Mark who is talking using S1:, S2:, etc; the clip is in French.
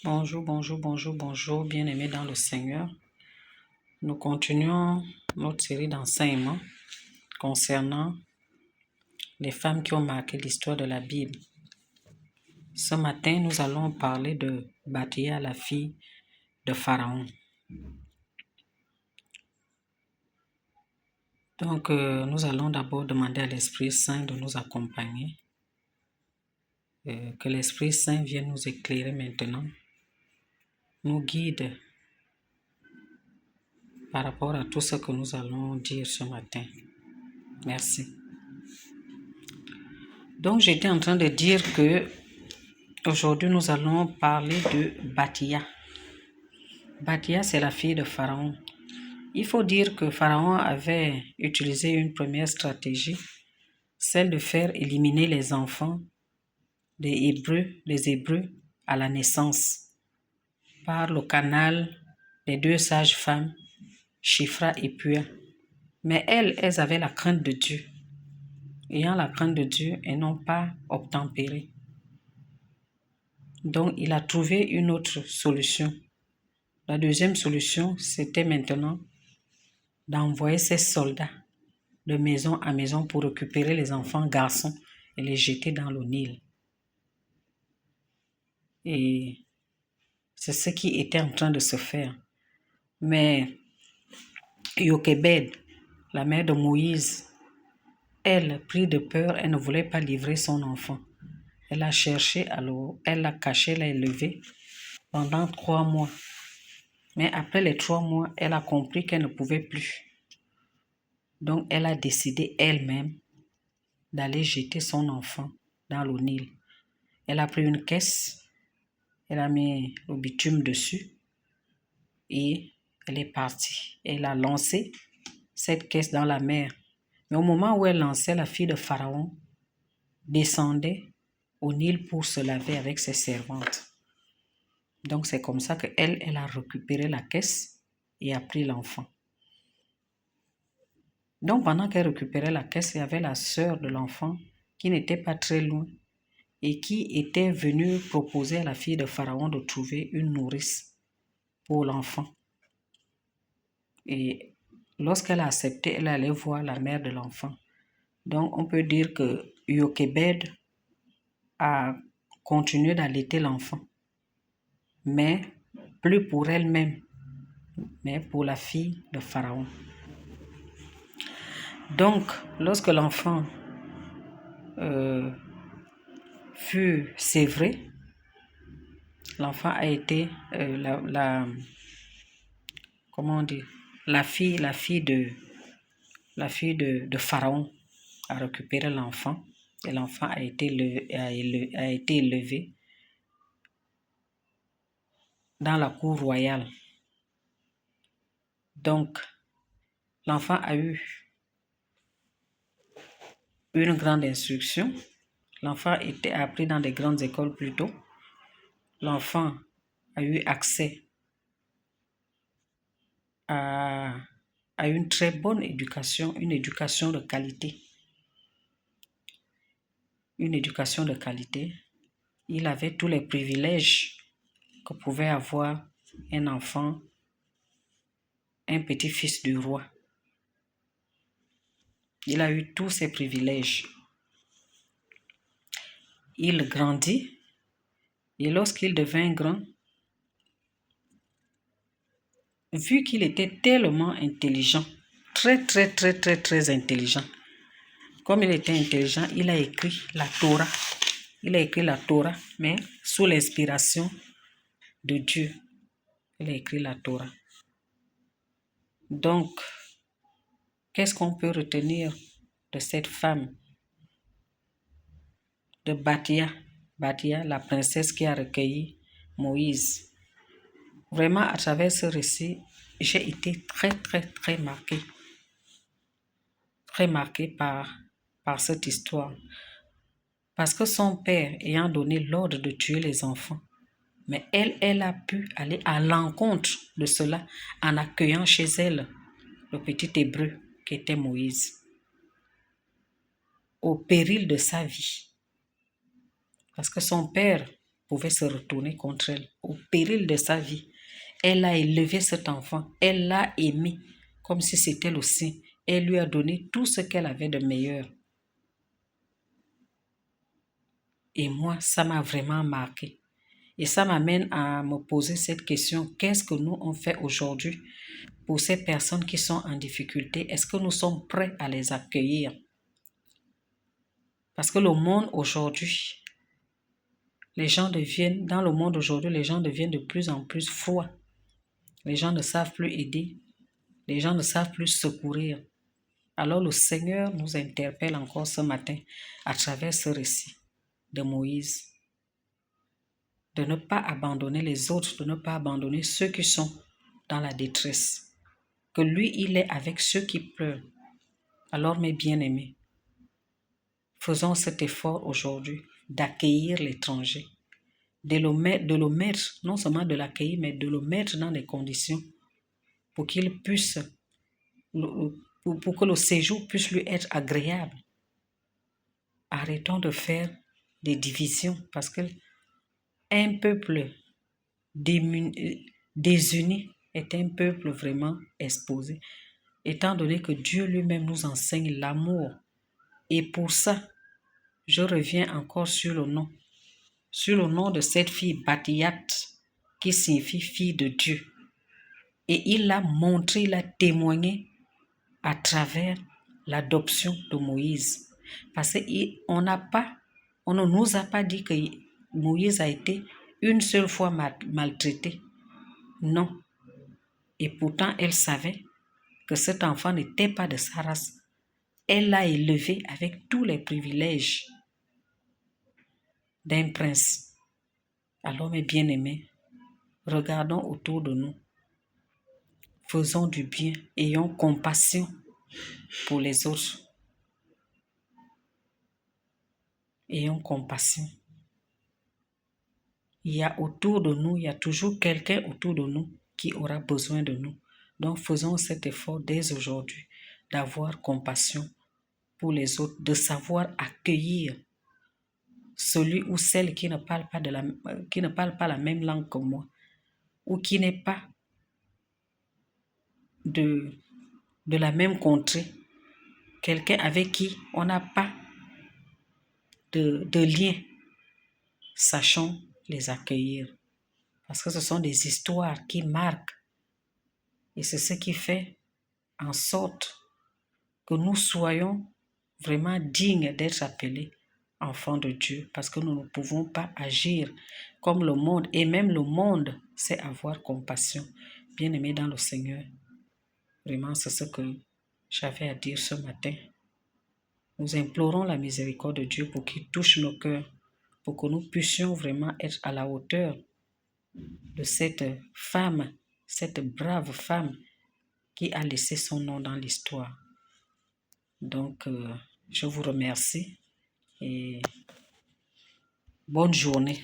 S1: Bonjour, bonjour, bonjour, bonjour, bien-aimés dans le Seigneur. Nous continuons notre série d'enseignements concernant les femmes qui ont marqué l'histoire de la Bible. Ce matin, nous allons parler de Bathia, la fille de Pharaon. Donc, nous allons d'abord demander à l'Esprit Saint de nous accompagner. Que l'Esprit Saint vienne nous éclairer maintenant, nous guide par rapport à tout ce que nous allons dire ce matin. Merci. Donc, j'étais en train de dire que aujourd'hui, nous allons parler de Bathia. Bathia, c'est la fille de Pharaon. Il faut dire que Pharaon avait utilisé une première stratégie, celle de faire éliminer les enfants des Hébreux à la naissance, par le canal des deux sages-femmes, Shifra et Pua. Mais elles avaient la crainte de Dieu. Ayant la crainte de Dieu, elles n'ont pas obtempéré. Donc, il a trouvé une autre solution. La deuxième solution, c'était maintenant d'envoyer ses soldats de maison à maison pour récupérer les enfants garçons et les jeter dans le Nil. Et c'est ce qui était en train de se faire. Mais Jochebed, la mère de Moïse, elle, prise de peur, elle ne voulait pas livrer son enfant. Elle a cherché, alors elle l'a caché, l'a élevé pendant 3 mois. Mais après les 3 mois, elle a compris qu'elle ne pouvait plus. Donc, elle a décidé elle-même d'aller jeter son enfant dans le Nil. Elle a pris une caisse, elle a mis le bitume dessus et elle est partie. Elle a lancé cette caisse dans la mer. Mais au moment où elle lançait, la fille de Pharaon descendait au Nil pour se laver avec ses servantes. Donc, c'est comme ça qu'elle a récupéré la caisse et a pris l'enfant. Donc, pendant qu'elle récupérait la caisse, il y avait la sœur de l'enfant qui n'était pas très loin et qui était venue proposer à la fille de Pharaon de trouver une nourrice pour l'enfant. Et lorsqu'elle a accepté, elle allait voir la mère de l'enfant. Donc, on peut dire que Jochebed a continué d'allaiter l'enfant, mais plus pour elle-même, mais pour la fille de Pharaon. Donc, lorsque l'enfant fut sévré, l'enfant a été la fille de Pharaon a récupéré l'enfant et l'enfant a été élevé dans la cour royale. Donc, l'enfant a eu une grande instruction. L'enfant était appris dans des grandes écoles plutôt. L'enfant a eu accès à une très bonne éducation, une éducation de qualité. Une éducation de qualité. Il avait tous les privilèges que pouvait avoir un enfant, un petit-fils du roi. Il a eu tous ces privilèges. Il grandit et lorsqu'il devint grand, vu qu'il était tellement intelligent, très intelligent, comme il était intelligent, il a écrit la Torah. Il a écrit la Torah, mais sous l'inspiration de Dieu. Il a écrit la Torah. Donc, qu'est-ce qu'on peut retenir de cette femme, de Bathia, la princesse qui a recueilli Moïse? Vraiment, à travers ce récit, j'ai été très marquée. Très marquée par cette histoire. Parce que son père ayant donné l'ordre de tuer les enfants, mais elle a pu aller à l'encontre de cela en accueillant chez elle le petit Hébreu qui était Moïse, au péril de sa vie. Parce que son père pouvait se retourner contre elle, au péril de sa vie. Elle a élevé cet enfant, elle l'a aimé comme si c'était le sien. Elle lui a donné tout ce qu'elle avait de meilleur. Et moi, ça m'a vraiment marqué. Et ça m'amène à me poser cette question, qu'est-ce que nous on fait aujourd'hui pour ces personnes qui sont en difficulté? Est-ce que nous sommes prêts à les accueillir? Parce que le monde aujourd'hui, dans le monde aujourd'hui, les gens deviennent de plus en plus froids. Les gens ne savent plus aider. Les gens ne savent plus secourir. Alors le Seigneur nous interpelle encore ce matin à travers ce récit de Moïse, de ne pas abandonner les autres, de ne pas abandonner ceux qui sont dans la détresse. Que lui, il est avec ceux qui pleurent. Alors mes bien-aimés, faisons cet effort aujourd'hui d'accueillir l'étranger, de le mettre, non seulement de l'accueillir, mais de le mettre dans des conditions pour qu'il puisse, pour que le séjour puisse lui être agréable. Arrêtons de faire des divisions parce que un peuple désuni est un peuple vraiment exposé, étant donné que Dieu lui-même nous enseigne l'amour. Et pour ça, je reviens encore sur le nom de cette fille Batiyat, qui signifie fille de Dieu. Et il l'a montré, il a témoigné à travers l'adoption de Moïse. Parce qu'on ne nous a pas dit que Moïse a été une seule fois maltraité. Non. Et pourtant, elle savait que cet enfant n'était pas de sa race. Elle l'a élevé avec tous les privilèges d'un prince. Alors, mes bien-aimés, regardons autour de nous. Faisons du bien, ayons compassion pour les autres. Ayons compassion. Il y a toujours quelqu'un autour de nous qui aura besoin de nous. Donc faisons cet effort dès aujourd'hui d'avoir compassion pour les autres, de savoir accueillir celui ou celle qui ne parle pas la même langue que moi, ou qui n'est pas de la même contrée, quelqu'un avec qui on n'a pas de lien. Sachons les accueillir, parce que ce sont des histoires qui marquent, et c'est ce qui fait en sorte que nous soyons vraiment dignes d'être appelés enfants de Dieu, parce que nous ne pouvons pas agir comme le monde, et même le monde sait avoir compassion. Bien-aimés dans le Seigneur, vraiment c'est ce que j'avais à dire ce matin. Nous implorons la miséricorde de Dieu pour qu'il touche nos cœurs, pour que nous puissions vraiment être à la hauteur de cette femme, cette brave femme qui a laissé son nom dans l'histoire. Donc, je vous remercie et bonne journée.